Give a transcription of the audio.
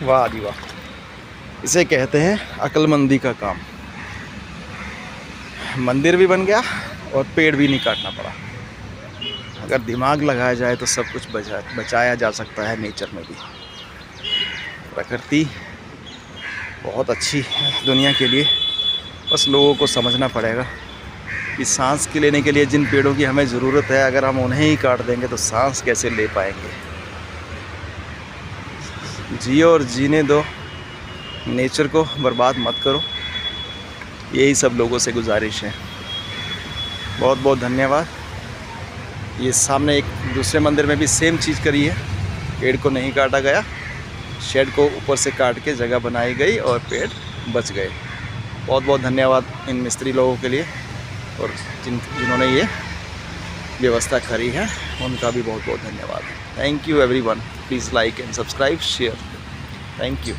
वाह जी वाह, इसे कहते हैं अक्लमंदी का काम। मंदिर भी बन गया और पेड़ भी नहीं काटना पड़ा। अगर दिमाग लगाया जाए तो सब कुछ बचाया जा सकता है नेचर में भी। प्रकृति बहुत अच्छी है दुनिया के लिए, बस लोगों को समझना पड़ेगा कि सांस के लेने के लिए जिन पेड़ों की हमें ज़रूरत है, अगर हम उन्हें ही काट देंगे तो सांस कैसे ले पाएंगे। जियो और जीने दो, नेचर को बर्बाद मत करो, यही सब लोगों से गुजारिश है। बहुत बहुत धन्यवाद। ये सामने एक दूसरे मंदिर में भी सेम चीज़ करी है, पेड़ को नहीं काटा गया, शेड को ऊपर से काट के जगह बनाई गई और पेड़ बच गए। बहुत बहुत धन्यवाद इन मिस्त्री लोगों के लिए, और जिन्होंने ये व्यवस्था करी है उनका भी बहुत बहुत धन्यवाद। Thank you everyone. Please like and subscribe, share. Thank you.